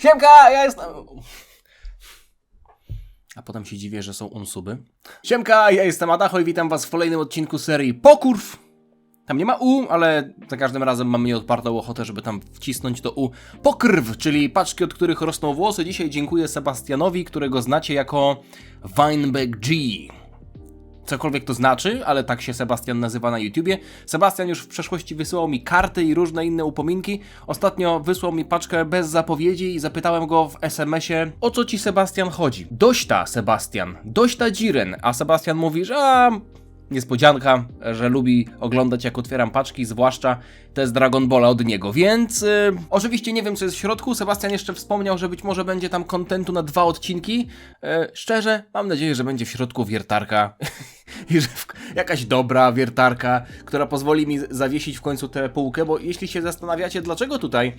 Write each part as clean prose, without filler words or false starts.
Siemka, ja jestem... A potem się dziwię, że są unsuby. Siemka, ja jestem Adacho i witam was w kolejnym odcinku serii Pokurw. Tam nie ma U, ale za każdym razem mam nieodpartą ochotę, żeby tam wcisnąć to U. Pokrw, czyli paczki, od których rosną włosy. Dzisiaj dziękuję Sebastianowi, którego znacie jako Weinberg G. Cokolwiek to znaczy, ale tak się Sebastian nazywa na YouTubie. Sebastian już w przeszłości wysyłał mi karty i różne inne upominki. Ostatnio wysłał mi paczkę bez zapowiedzi i zapytałem go w SMS-ie, o co ci Sebastian chodzi. Dośta, Sebastian, dośta dziren. A Sebastian mówi, że niespodzianka, że lubi oglądać jak otwieram paczki, zwłaszcza te z Dragon Balla od niego, więc oczywiście nie wiem co jest w środku. Sebastian jeszcze wspomniał, że być może będzie tam kontentu na 2 odcinki. Szczerze, mam nadzieję, że będzie w środku wiertarka i że jakaś dobra wiertarka, która pozwoli mi zawiesić w końcu tę półkę, bo jeśli się zastanawiacie, dlaczego tutaj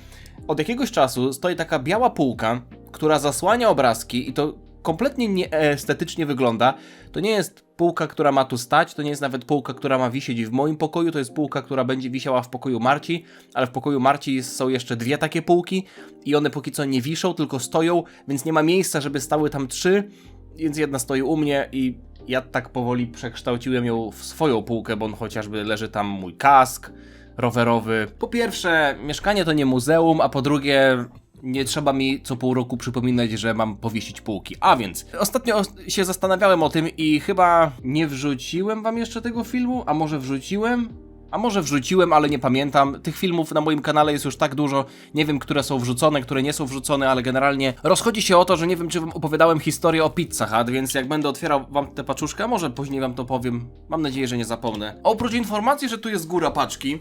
od jakiegoś czasu stoi taka biała półka, która zasłania obrazki i to kompletnie nieestetycznie wygląda. To nie jest półka, która ma tu stać, to nie jest nawet półka, która ma wisieć w moim pokoju, to jest półka, która będzie wisiała w pokoju Marci, ale w pokoju Marci są jeszcze 2 takie półki i one póki co nie wiszą, tylko stoją, więc nie ma miejsca, żeby stały tam 3, więc jedna stoi u mnie i ja tak powoli przekształciłem ją w swoją półkę, bo chociażby leży tam mój kask rowerowy. Po pierwsze, mieszkanie to nie muzeum, a po drugie, nie trzeba mi co pół roku przypominać, że mam powiesić półki. A więc, ostatnio się zastanawiałem o tym i chyba nie wrzuciłem wam jeszcze tego filmu, a może wrzuciłem? A może wrzuciłem, ale nie pamiętam. Tych filmów na moim kanale jest już tak dużo, nie wiem, które są wrzucone, które nie są wrzucone, ale generalnie rozchodzi się o to, że nie wiem, czy wam opowiadałem historię o Pizza Hut, więc jak będę otwierał wam tę paczuszkę, może później wam to powiem. Mam nadzieję, że nie zapomnę. Oprócz informacji, że tu jest góra paczki,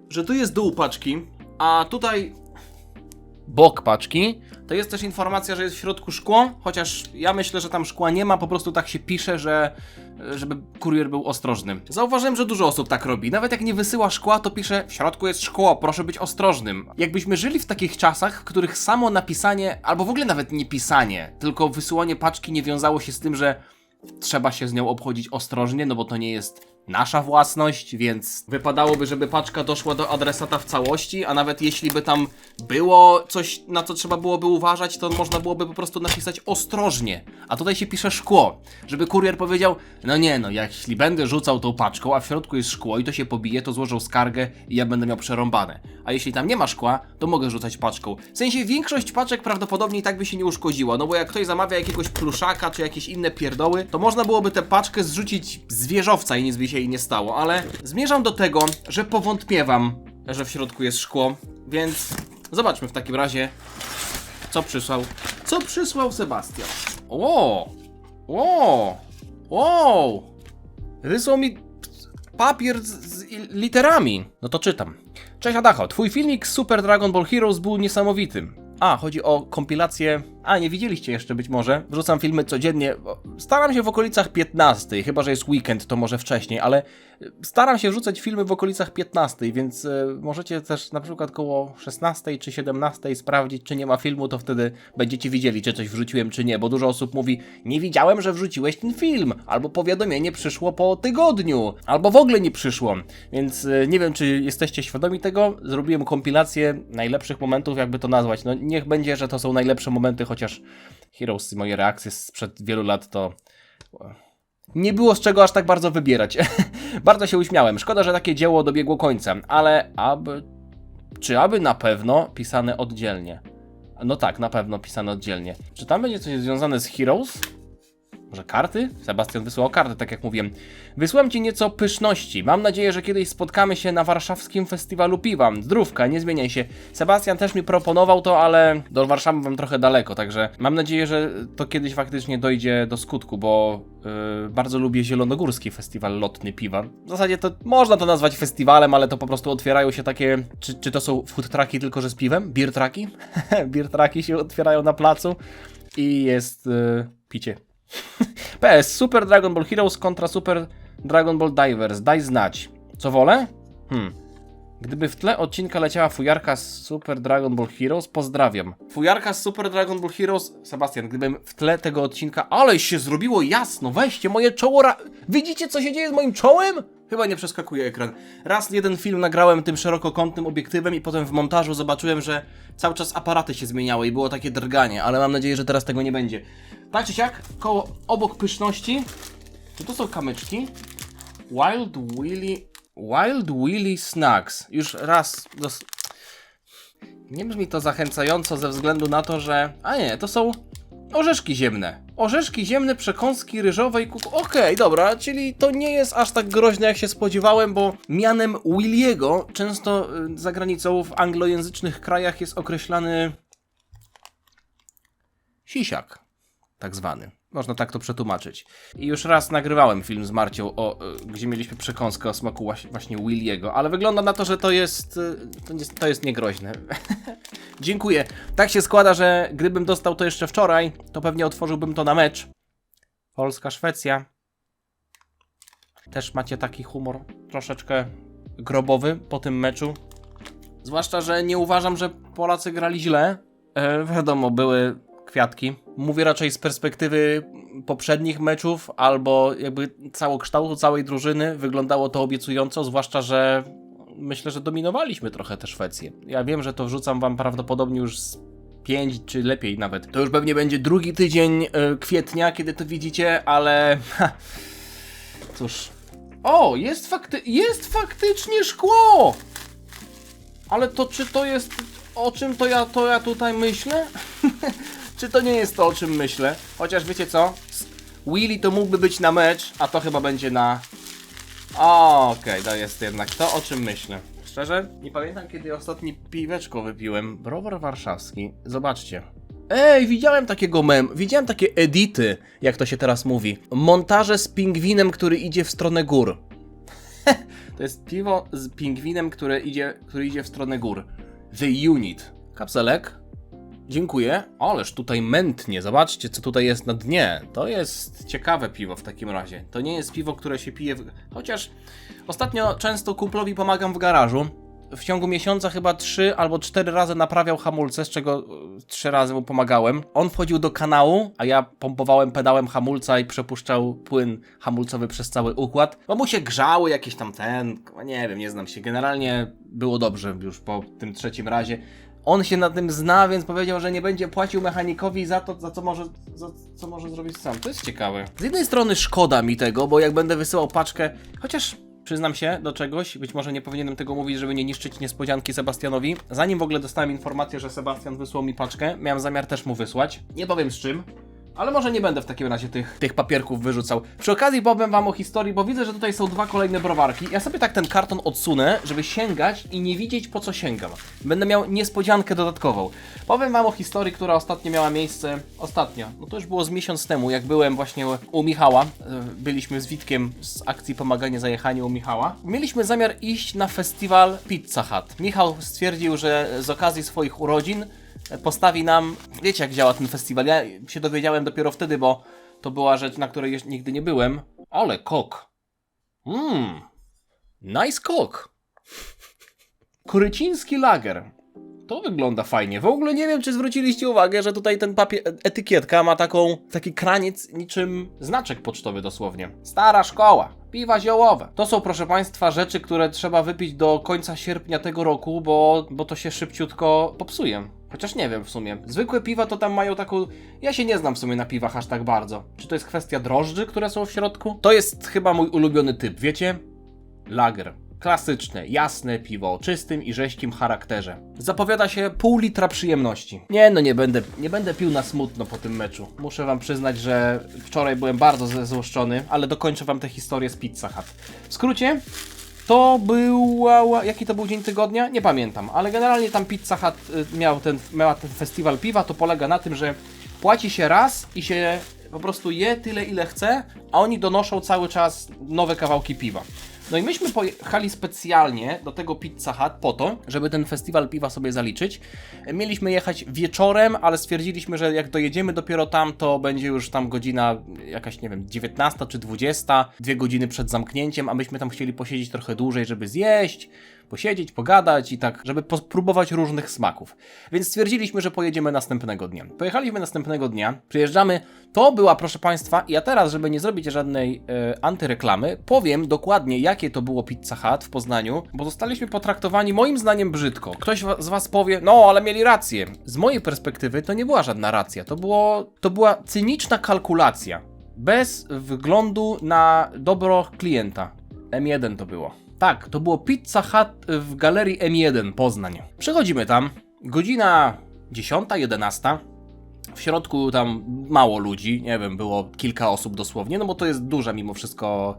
że tu jest dół paczki, a tutaj bok paczki, to jest też informacja, że jest w środku szkło, chociaż ja myślę, że tam szkła nie ma, po prostu tak się pisze, żeby kurier był ostrożny. Zauważyłem, że dużo osób tak robi. Nawet jak nie wysyła szkła, to pisze, w środku jest szkło, proszę być ostrożnym. Jakbyśmy żyli w takich czasach, w których samo napisanie, albo w ogóle nawet nie pisanie, tylko wysyłanie paczki nie wiązało się z tym, że trzeba się z nią obchodzić ostrożnie, no bo to nie jest nasza własność, więc wypadałoby, żeby paczka doszła do adresata w całości, a nawet jeśli by tam było coś, na co trzeba byłoby uważać, to można byłoby po prostu napisać ostrożnie, a tutaj się pisze szkło, żeby kurier powiedział, no nie no, jeśli będę rzucał tą paczką, a w środku jest szkło i to się pobije, to złożą skargę i ja będę miał przerąbane, a jeśli tam nie ma szkła, to mogę rzucać paczką. W sensie większość paczek prawdopodobnie i tak by się nie uszkodziła, no bo jak ktoś zamawia jakiegoś pluszaka, czy jakieś inne pierdoły, to można byłoby tę paczkę zrzucić z wieżowca i nic by się jej nie stało, ale zmierzam do tego, że powątpiewam, że w środku jest szkło, więc zobaczmy w takim razie, co przysłał Sebastian. Wysłał mi papier z literami. No to czytam. Cześć Adacho, twój filmik z Super Dragon Ball Heroes był niesamowity. Chodzi o kompilację. Nie widzieliście jeszcze być może. Wrzucam filmy codziennie. Staram się w okolicach 15, chyba że jest weekend, to może wcześniej, ale staram się wrzucać filmy w okolicach 15, więc możecie też na przykład koło 16 czy 17 sprawdzić, czy nie ma filmu, to wtedy będziecie widzieli, czy coś wrzuciłem, czy nie, bo dużo osób mówi, nie widziałem, że wrzuciłeś ten film, albo powiadomienie przyszło po tygodniu, albo w ogóle nie przyszło, więc nie wiem, czy jesteście świadomi tego. Zrobiłem kompilację najlepszych momentów, jakby to nazwać. No niech będzie, że to są najlepsze momenty, chociaż Heroes, moje reakcje sprzed wielu lat to nie było z czego aż tak bardzo wybierać. Bardzo się uśmiałem. Szkoda, że takie dzieło dobiegło końca, ale aby na pewno pisane oddzielnie? No tak, na pewno pisane oddzielnie. Czy tam będzie coś związane z Heroes? Może karty? Sebastian wysłał karty, tak jak mówiłem. Wysłałem ci nieco pyszności. Mam nadzieję, że kiedyś spotkamy się na warszawskim festiwalu piwa. Zdrówka, nie zmieniaj się. Sebastian też mi proponował to, ale do Warszawy mam trochę daleko, także mam nadzieję, że to kiedyś faktycznie dojdzie do skutku, bo bardzo lubię Zielonogórski Festiwal Lotny Piwa. W zasadzie to można to nazwać festiwalem, ale to po prostu otwierają się takie... Czy to są food trucki tylko, że z piwem? Beer trucki? Beer trucki się otwierają na placu i jest picie. PS, Super Dragon Ball Heroes kontra Super Dragon Ball Divers. Daj znać. Co wolę? Gdyby w tle odcinka leciała fujarka z Super Dragon Ball Heroes, pozdrawiam. Fujarka z Super Dragon Ball Heroes, Sebastian, gdybym w tle tego odcinka, ale się zrobiło jasno, weźcie moje czoło, widzicie co się dzieje z moim czołem? Chyba nie przeskakuje ekran. Raz jeden film nagrałem tym szerokokątnym obiektywem i potem w montażu zobaczyłem, że cały czas aparaty się zmieniały i było takie drganie, ale mam nadzieję, że teraz tego nie będzie. Tak czy siak, obok pyszności, czy to są kamyczki? Wild Willy Snacks. Już raz... Nie brzmi to zachęcająco ze względu na to, że... A nie, to są orzeszki ziemne. Orzeszki ziemne, przekąski ryżowe i Okej, dobra, czyli to nie jest aż tak groźne jak się spodziewałem, bo mianem Williego często za granicą w anglojęzycznych krajach jest określany... sisiak. Tak zwany. Można tak to przetłumaczyć. I już raz nagrywałem film z Marcią, gdzie mieliśmy przekąskę o smaku właśnie Williego, ale wygląda na to, że to jest niegroźne. Dziękuję. Tak się składa, że gdybym dostał to jeszcze wczoraj, to pewnie otworzyłbym to na mecz. Polska-Szwecja. Też macie taki humor troszeczkę grobowy po tym meczu. Zwłaszcza, że nie uważam, że Polacy grali źle. Wiadomo, były kwiatki. Mówię raczej z perspektywy poprzednich meczów, albo jakby całokształtu całej drużyny. Wyglądało to obiecująco, zwłaszcza, że myślę, że dominowaliśmy trochę tę Szwecję. Ja wiem, że to wrzucam wam prawdopodobnie już z 5 czy lepiej nawet. To już pewnie będzie drugi tydzień kwietnia, kiedy to widzicie, ale... Cóż... O, jest faktycznie szkło! Ale to czy to jest... O czym to ja tutaj myślę? Czy to nie jest to, o czym myślę? Chociaż wiecie co? Willy to mógłby być na mecz, a to chyba będzie na... Okej, to jest jednak to, o czym myślę. Szczerze, nie pamiętam, kiedy ostatni piweczko wypiłem. Browar warszawski. Zobaczcie. Ej, widziałem takie edity, jak to się teraz mówi. Montaże z pingwinem, który idzie w stronę gór. To jest piwo z pingwinem, który idzie w stronę gór. The Unit. Kapselek. Dziękuję. Ależ tutaj mętnie. Zobaczcie, co tutaj jest na dnie. To jest ciekawe piwo w takim razie. To nie jest piwo, które się pije Chociaż ostatnio często kumplowi pomagam w garażu. W ciągu miesiąca chyba 3 albo 4 razy naprawiał hamulce, z czego 3 razy mu pomagałem. On wchodził do kanału, a ja pompowałem pedałem hamulca i przepuszczał płyn hamulcowy przez cały układ. Bo mu się grzały jakieś tam nie wiem, nie znam się. Generalnie było dobrze już po tym 3 razie. On się na tym zna, więc powiedział, że nie będzie płacił mechanikowi za to, co może zrobić sam. To jest ciekawe. Z jednej strony szkoda mi tego, bo jak będę wysyłał paczkę, chociaż przyznam się do czegoś, być może nie powinienem tego mówić, żeby nie niszczyć niespodzianki Sebastianowi. Zanim w ogóle dostałem informację, że Sebastian wysłał mi paczkę, miałem zamiar też mu wysłać. Nie powiem z czym. Ale może nie będę w takim razie tych papierków wyrzucał. Przy okazji powiem wam o historii, bo widzę, że tutaj są 2 kolejne browarki. Ja sobie tak ten karton odsunę, żeby sięgać i nie widzieć, po co sięgam. Będę miał niespodziankę dodatkową. Powiem wam o historii, która ostatnio miała miejsce. No to już było z miesiąc temu, jak byłem właśnie u Michała. Byliśmy z Witkiem z akcji Pomaganie za jechanie u Michała. Mieliśmy zamiar iść na festiwal Pizza Hut. Michał stwierdził, że z okazji swoich urodzin postawi nam... Wiecie, jak działa ten festiwal? Ja się dowiedziałem dopiero wtedy, bo to była rzecz, na której jeszcze nigdy nie byłem. Ale kok. Nice kok. Koryciński lager. To wygląda fajnie. W ogóle nie wiem, czy zwróciliście uwagę, że tutaj ten etykietka ma taki kraniec niczym znaczek pocztowy dosłownie. Stara szkoła. Piwa ziołowe. To są, proszę państwa, rzeczy, które trzeba wypić do końca sierpnia tego roku, bo to się szybciutko popsuje. Chociaż nie wiem w sumie. Zwykłe piwa to tam mają taką... Ja się nie znam w sumie na piwach aż tak bardzo. Czy to jest kwestia drożdży, które są w środku? To jest chyba mój ulubiony typ, wiecie? Lager. Klasyczne, jasne piwo o czystym i rześkim charakterze. Zapowiada się pół litra przyjemności. Nie będę pił na smutno po tym meczu. Muszę wam przyznać, że wczoraj byłem bardzo zezłoszczony, ale dokończę wam tę historię z Pizza Hut. W skrócie, jaki to był dzień tygodnia? Nie pamiętam, ale generalnie tam Pizza Hut miała ten festiwal piwa. To polega na tym, że płaci się raz i się po prostu je tyle, ile chce, a oni donoszą cały czas nowe kawałki piwa. No i myśmy pojechali specjalnie do tego Pizza Hut po to, żeby ten festiwal piwa sobie zaliczyć. Mieliśmy jechać wieczorem, ale stwierdziliśmy, że jak dojedziemy dopiero tam, to będzie już tam godzina jakaś, nie wiem, 19 czy 20, 2 godziny przed zamknięciem, a myśmy tam chcieli posiedzieć trochę dłużej, żeby zjeść, posiedzieć, pogadać i tak, żeby spróbować różnych smaków. Więc stwierdziliśmy, że pojedziemy następnego dnia. Pojechaliśmy następnego dnia, przyjeżdżamy, to była, proszę Państwa, ja teraz, żeby nie zrobić żadnej antyreklamy, powiem dokładnie, jakie to było Pizza Hut w Poznaniu, bo zostaliśmy potraktowani moim zdaniem brzydko. Ktoś z Was powie, no ale mieli rację. Z mojej perspektywy to nie była żadna racja, to była cyniczna kalkulacja, bez względu na dobro klienta. M1 to było. Tak, to było Pizza Hut w galerii M1 Poznań. Przychodzimy tam, godzina 10, 11. W środku tam mało ludzi, nie wiem, było kilka osób dosłownie, no bo to jest duża mimo wszystko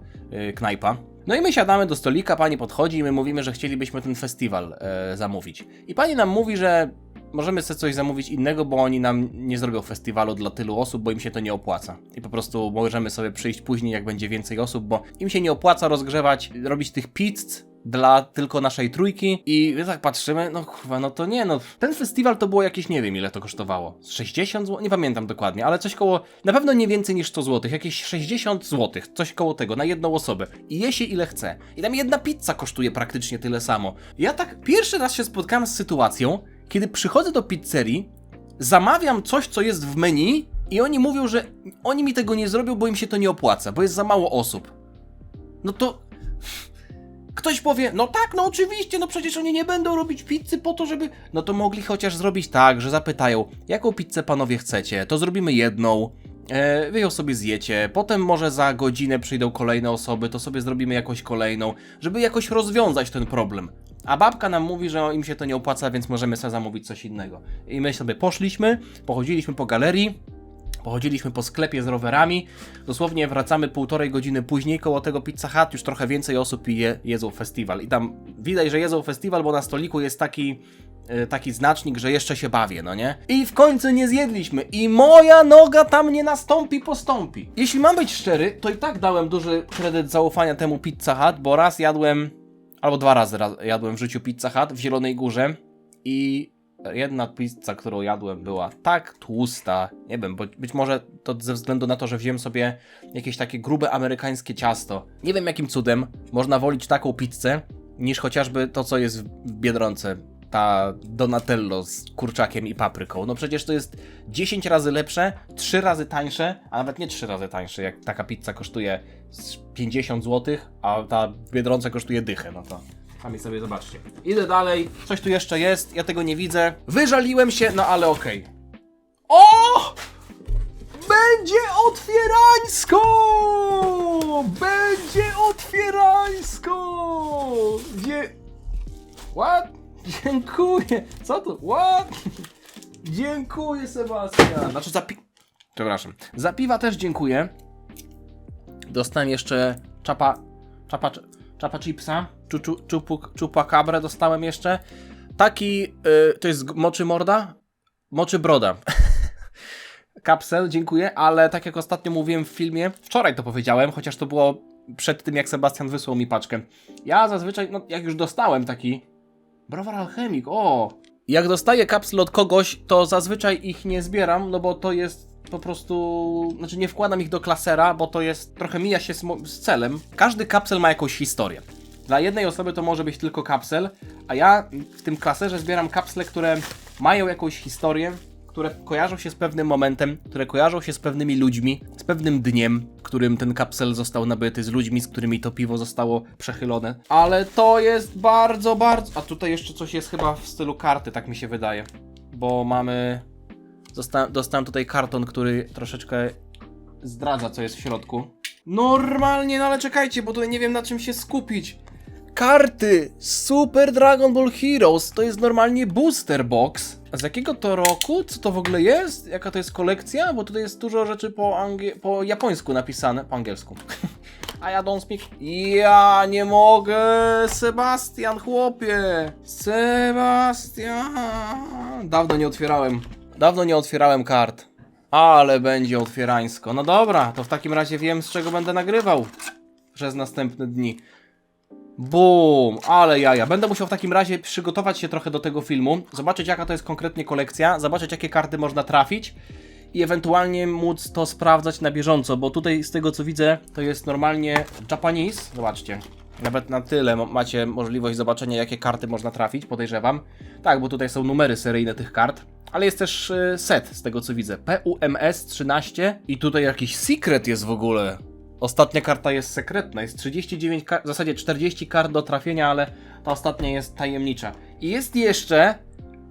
knajpa. No i my siadamy do stolika, pani podchodzi i my mówimy, że chcielibyśmy ten festiwal zamówić. I pani nam mówi, że możemy sobie coś zamówić innego, bo oni nam nie zrobią festiwalu dla tylu osób, bo im się to nie opłaca. I po prostu możemy sobie przyjść później, jak będzie więcej osób, bo im się nie opłaca rozgrzewać, robić tych pizz dla tylko naszej trójki. I my tak patrzymy, no kurwa, no to nie, no. Ten festiwal to było jakieś, nie wiem ile to kosztowało. 60 zł? Nie pamiętam dokładnie, ale coś koło, na pewno nie więcej niż 100 zł. Jakieś 60 zł, coś koło tego, na jedną osobę. I je się ile chce. I tam jedna pizza kosztuje praktycznie tyle samo. Ja tak pierwszy raz się spotkałem z sytuacją, kiedy przychodzę do pizzerii, zamawiam coś, co jest w menu i oni mówią, że oni mi tego nie zrobią, bo im się to nie opłaca, bo jest za mało osób. No to... Ktoś powie, no tak, no oczywiście, no przecież oni nie będą robić pizzy po to, żeby... No to mogli chociaż zrobić tak, że zapytają, jaką pizzę panowie chcecie, to zrobimy jedną, wy ją sobie zjecie, potem może za godzinę przyjdą kolejne osoby, to sobie zrobimy jakąś kolejną, żeby jakoś rozwiązać ten problem. A babka nam mówi, że im się to nie opłaca, więc możemy sobie zamówić coś innego. I my sobie poszliśmy, pochodziliśmy po galerii, pochodziliśmy po sklepie z rowerami, dosłownie wracamy 1,5 godziny później koło tego Pizza Hut, już trochę więcej osób jedzą festiwal. I tam widać, że jedzą festiwal, bo na stoliku jest taki znacznik, że jeszcze się bawię, no nie? I w końcu nie zjedliśmy i moja noga tam nie nastąpi, postąpi. Jeśli mam być szczery, to i tak dałem duży kredyt zaufania temu Pizza Hut, bo raz jadłem, albo 2 razy jadłem w życiu Pizza Hut w Zielonej Górze i jedna pizza, którą jadłem, była tak tłusta, nie wiem, bo być może to ze względu na to, że wziąłem sobie jakieś takie grube amerykańskie ciasto. Nie wiem jakim cudem można wolić taką pizzę, niż chociażby to, co jest w Biedronce. Ta Donatello z kurczakiem i papryką. No przecież to jest 10 razy lepsze, 3 razy tańsze, a nawet nie 3 razy tańsze, jak taka pizza kosztuje 50 zł, a ta w Biedronce kosztuje dychę, no to sami sobie zobaczcie. Idę dalej, coś tu jeszcze jest, ja tego nie widzę. Wyżaliłem się, no ale okej. O! Będzie otwierańsko! Będzie otwierańsko! What? Dziękuję! Co to? What? Dziękuję, Sebastian! Znaczy Przepraszam. Za piwa też dziękuję. Dostałem jeszcze czapa chipsa. Chupacabra dostałem jeszcze. Taki, to jest moczy morda? Moczy broda. Kapsel, dziękuję, ale tak jak ostatnio mówiłem w filmie, wczoraj to powiedziałem, chociaż to było przed tym, jak Sebastian wysłał mi paczkę. Ja zazwyczaj, no jak już dostałem taki Browar Alchemik, o! Jak dostaję kapsel od kogoś, to zazwyczaj ich nie zbieram, no bo to jest po prostu... Znaczy nie wkładam ich do klasera, bo to jest... Trochę mija się z celem. Każdy kapsel ma jakąś historię. Dla jednej osoby to może być tylko kapsel, a ja w tym klaserze zbieram kapsle, które mają jakąś historię, które kojarzą się z pewnym momentem, które kojarzą się z pewnymi ludźmi, z pewnym dniem, w którym ten kapsel został nabyty, z ludźmi, z którymi to piwo zostało przechylone. Ale to jest bardzo... A tutaj jeszcze coś jest chyba w stylu karty, tak mi się wydaje. Bo mamy... Dostałem tutaj karton, który troszeczkę zdradza, co jest w środku. Normalnie, no ale czekajcie, bo tutaj nie wiem, na czym się skupić. Karty Super Dragon Ball Heroes, to jest normalnie booster box. A z jakiego to roku? Co to w ogóle jest? Jaka to jest kolekcja? Bo tutaj jest dużo rzeczy po japońsku napisane, po angielsku. A ja don't speak. Ja nie mogę, Sebastian, chłopie. Sebastian. Dawno nie otwierałem kart. Ale będzie otwierańsko. No dobra, to w takim razie wiem, z czego będę nagrywał przez następne dni. Bum, ale jaja. Będę musiał w takim razie przygotować się trochę do tego filmu, zobaczyć jaka to jest konkretnie kolekcja, zobaczyć jakie karty można trafić i ewentualnie móc to sprawdzać na bieżąco, bo tutaj z tego co widzę to jest normalnie Japanese, zobaczcie, Nawet na tyle macie możliwość zobaczenia, jakie karty można trafić, podejrzewam. Tak, bo tutaj są numery seryjne tych kart. Ale jest też set, z tego co widzę. PUMS 13 i tutaj jakiś secret jest w ogóle. Ostatnia karta jest sekretna, jest 39 kart, w zasadzie 40 kart do trafienia, ale ta ostatnia jest tajemnicza. I jest jeszcze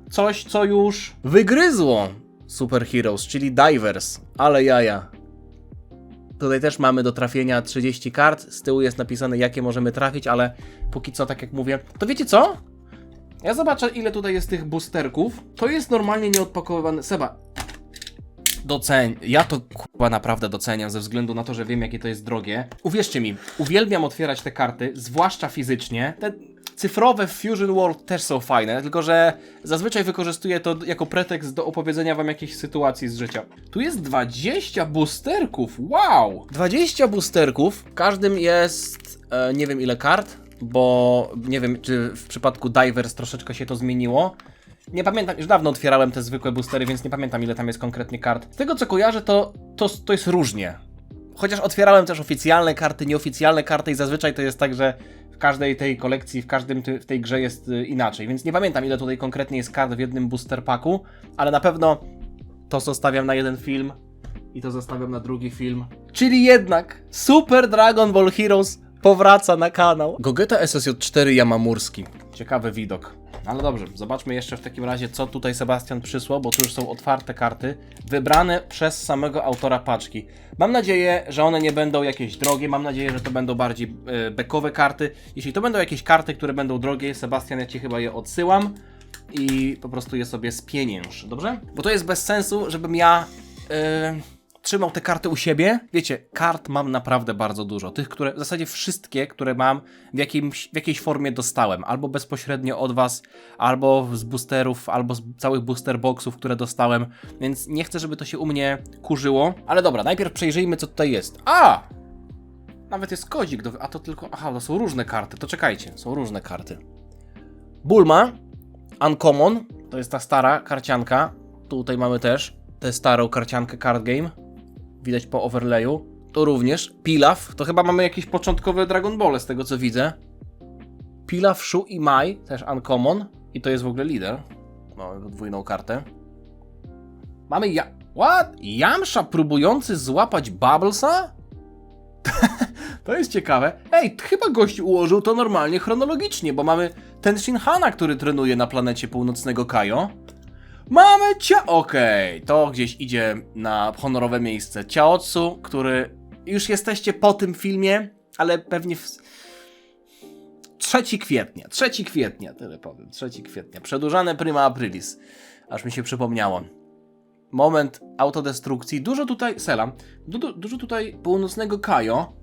coś, co już wygryzło Super Heroes, czyli Divers. Ale jaja. Tutaj też mamy do trafienia 30 kart, z tyłu jest napisane, jakie możemy trafić, ale póki co, tak jak mówię, to wiecie co? Ja zobaczę, ile tutaj jest tych boosterków. To jest normalnie nieodpakowywane. Seba, ja to kurwa naprawdę doceniam, ze względu na to, że wiem, jakie to jest drogie. Uwierzcie mi, uwielbiam otwierać te karty, zwłaszcza fizycznie. Te cyfrowe w Fusion World też są fajne, tylko że zazwyczaj wykorzystuję to jako pretekst do opowiedzenia wam jakiejś sytuacji z życia. Tu jest 20 boosterków, wow! 20 boosterków, w każdym jest nie wiem ile kart, bo nie wiem, czy w przypadku Divers troszeczkę się to zmieniło. Nie pamiętam, już dawno otwierałem te zwykłe boostery, więc nie pamiętam, ile tam jest konkretnie kart. Z tego co kojarzę, to jest różnie. Chociaż otwierałem też oficjalne karty, nieoficjalne karty i zazwyczaj to jest tak, że w każdej tej kolekcji, w tej grze jest inaczej. Więc nie pamiętam, ile tutaj konkretnie jest kart w jednym booster packu, ale na pewno to zostawiam na jeden film i to zostawiam na drugi film. Czyli jednak Super Dragon Ball Heroes powraca na kanał. Gogeta SSJ4 Yamamurski. Ciekawy widok. Ale dobrze, zobaczmy jeszcze w takim razie, co tutaj Sebastian przysłał, bo tu już są otwarte karty, wybrane przez samego autora paczki. Mam nadzieję, że one nie będą jakieś drogie, mam nadzieję, że to będą bardziej bekowe karty. Jeśli to będą jakieś karty, które będą drogie, Sebastian, ja Ci chyba je odsyłam i po prostu je sobie spienięż, dobrze? Bo to jest bez sensu, żebym ja trzymał te karty u siebie. Wiecie, kart mam naprawdę bardzo dużo. Tych, które, w zasadzie wszystkie, które mam w jakiejś formie dostałem. Albo bezpośrednio od was, albo z boosterów, albo z całych booster boxów, które dostałem. Więc nie chcę, żeby to się u mnie kurzyło. Ale dobra, najpierw przejrzyjmy, co tutaj jest. A! Nawet jest kodzik. A to tylko... Aha, to są różne karty. To czekajcie, są różne karty. Bulma. Uncommon. To jest ta stara karcianka. Tutaj mamy też tę starą karciankę Card Game. Widać po overlayu. To również. Pilaf. To chyba mamy jakieś początkowe Dragon Ball z tego co widzę. Pilaf, Shu i Mai. Też uncommon. I to jest w ogóle lider. Mamy podwójną kartę. Mamy What? Yamcha próbujący złapać Bubblesa? To jest ciekawe. Ej, chyba gość ułożył to normalnie chronologicznie, bo mamy Tenshin Hana, który trenuje na planecie północnego Kaio. Mamy Okej, to gdzieś idzie na honorowe miejsce. Chaotsu, który... Już jesteście po tym filmie, ale pewnie 3 kwietnia, tyle powiem. 3 kwietnia. Przedłużane Prima Aprilis. Aż mi się przypomniało. Moment autodestrukcji. Dużo tutaj... Dużo tutaj północnego Kaio.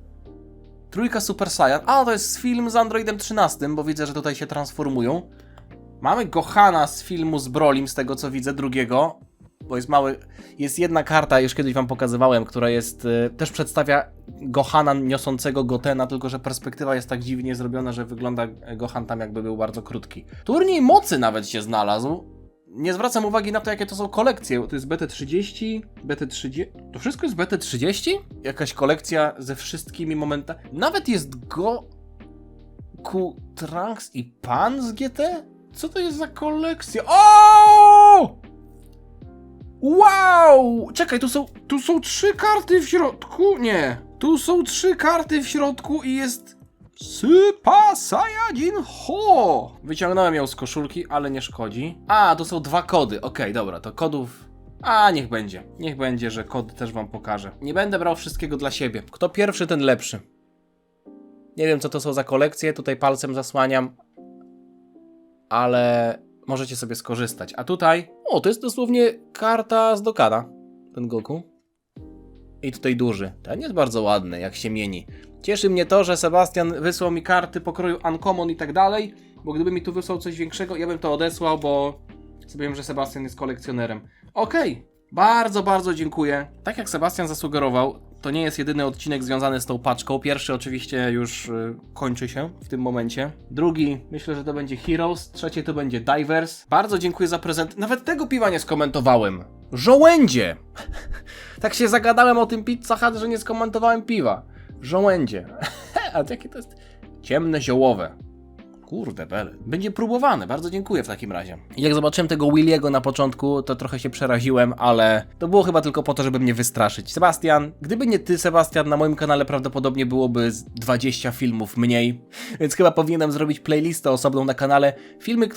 Trójka Super Saiyan. A, to jest film z Androidem 13, bo widzę, że tutaj się transformują. Mamy Gohana z filmu z Brolim, z tego co widzę, drugiego, bo jest mały, jest jedna karta, już kiedyś wam pokazywałem, która jest, też przedstawia Gohana niosącego Gotena, tylko że perspektywa jest tak dziwnie zrobiona, że wygląda Gohan tam jakby był bardzo krótki. Turniej mocy nawet się znalazł. Nie zwracam uwagi na to, jakie to są kolekcje. To jest BT30, BT30, to wszystko jest BT30? Jakaś kolekcja ze wszystkimi momentami. Nawet jest Goku, Trunks i Pan z GT? Co to jest za kolekcja? O! Wow! Czekaj, tu są 3 karty w środku? Nie. Tu są 3 karty w środku i jest Super Saiyajin Ho! Wyciągnąłem ją z koszulki, ale nie szkodzi. A, to są 2 kody. Okej, dobra, to kodów... A, niech będzie. Niech będzie, że kody też wam pokażę. Nie będę brał wszystkiego dla siebie. Kto pierwszy, ten lepszy. Nie wiem, co to są za kolekcje. Tutaj palcem zasłaniam. Ale możecie sobie skorzystać. A tutaj... O, to jest dosłownie karta z Dokana. Ten Goku. I tutaj duży. Ten jest bardzo ładny, jak się mieni. Cieszy mnie to, że Sebastian wysłał mi karty pokroju Uncommon i tak dalej, bo gdyby mi tu wysłał coś większego, ja bym to odesłał, bo sobie wiem, że Sebastian jest kolekcjonerem. Okej, bardzo, bardzo dziękuję. Tak jak Sebastian zasugerował, to nie jest jedyny odcinek związany z tą paczką. Pierwszy oczywiście już kończy się w tym momencie. Drugi, myślę, że to będzie Heroes. Trzeci to będzie Divers. Bardzo dziękuję za prezent. Nawet tego piwa nie skomentowałem. Żołędzie! Tak się zagadałem o tym Pizza Hut, że nie skomentowałem piwa. Żołędzie. A jakie to jest Ciemne ziołowe. Kurde bele. Będzie próbowane, bardzo dziękuję w takim razie. I jak zobaczyłem tego Williego na początku, to trochę się przeraziłem, ale to było chyba tylko po to, żeby mnie wystraszyć. Sebastian, gdyby nie ty, Sebastian, na moim kanale prawdopodobnie byłoby z 20 filmów mniej, więc chyba powinienem zrobić playlistę osobną na kanale. Filmy,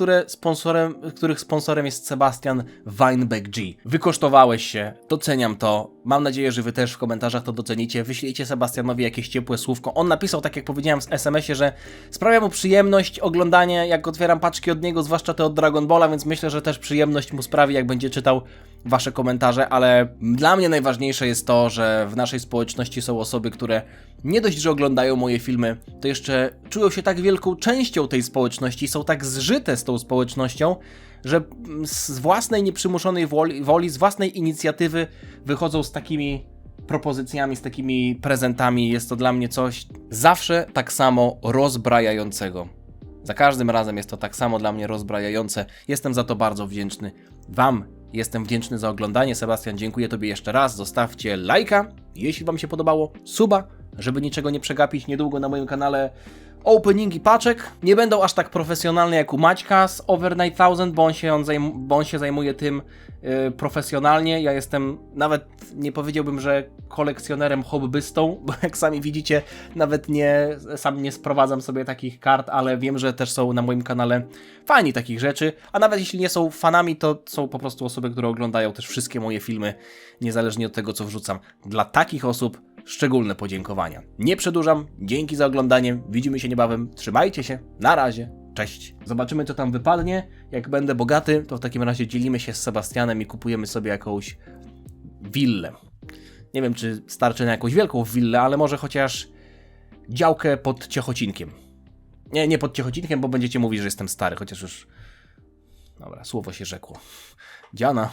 których sponsorem jest Sebastian Weinbeck G. Wykosztowałeś się, doceniam to. Mam nadzieję, że wy też w komentarzach to docenicie. Wyślijcie Sebastianowi jakieś ciepłe słówko. On napisał, tak jak powiedziałem w SMS-ie, że sprawia mu przyjemność oglądanie, jak otwieram paczki od niego, zwłaszcza te od Dragon Balla, więc myślę, że też przyjemność mu sprawi, jak będzie czytał wasze komentarze, ale dla mnie najważniejsze jest to, że w naszej społeczności są osoby, które nie dość, że oglądają moje filmy, to jeszcze czują się tak wielką częścią tej społeczności, są tak zżyte z tą społecznością, że z własnej nieprzymuszonej woli, z własnej inicjatywy wychodzą z takimi propozycjami, z takimi prezentami. Jest to dla mnie coś zawsze tak samo rozbrajającego. Za każdym razem jest to tak samo dla mnie rozbrajające. Jestem za to bardzo wdzięczny. Wam jestem wdzięczny za oglądanie. Sebastian, dziękuję tobie jeszcze raz. Zostawcie lajka, jeśli wam się podobało, suba, żeby niczego nie przegapić. Niedługo na moim kanale openingi paczek. Nie będą aż tak profesjonalne jak u Maćka z Over 9000, bo on się zajmuje tym profesjonalnie. Ja jestem, nawet nie powiedziałbym, że kolekcjonerem, hobbystą, bo jak sami widzicie, nawet sam nie sprowadzam sobie takich kart, ale wiem, że też są na moim kanale fani takich rzeczy, a nawet jeśli nie są fanami, to są po prostu osoby, które oglądają też wszystkie moje filmy, niezależnie od tego, co wrzucam. Dla takich osób szczególne podziękowania. Nie przedłużam, dzięki za oglądanie, widzimy się niebawem, trzymajcie się, na razie, cześć. Zobaczymy, co tam wypadnie. Jak będę bogaty, to w takim razie dzielimy się z Sebastianem i kupujemy sobie jakąś willę. Nie wiem, czy starczy na jakąś wielką willę, ale może chociaż działkę pod Ciechocinkiem. Nie pod Ciechocinkiem, bo będziecie mówić, że jestem stary, chociaż już... Dobra, słowo się rzekło. Dziana.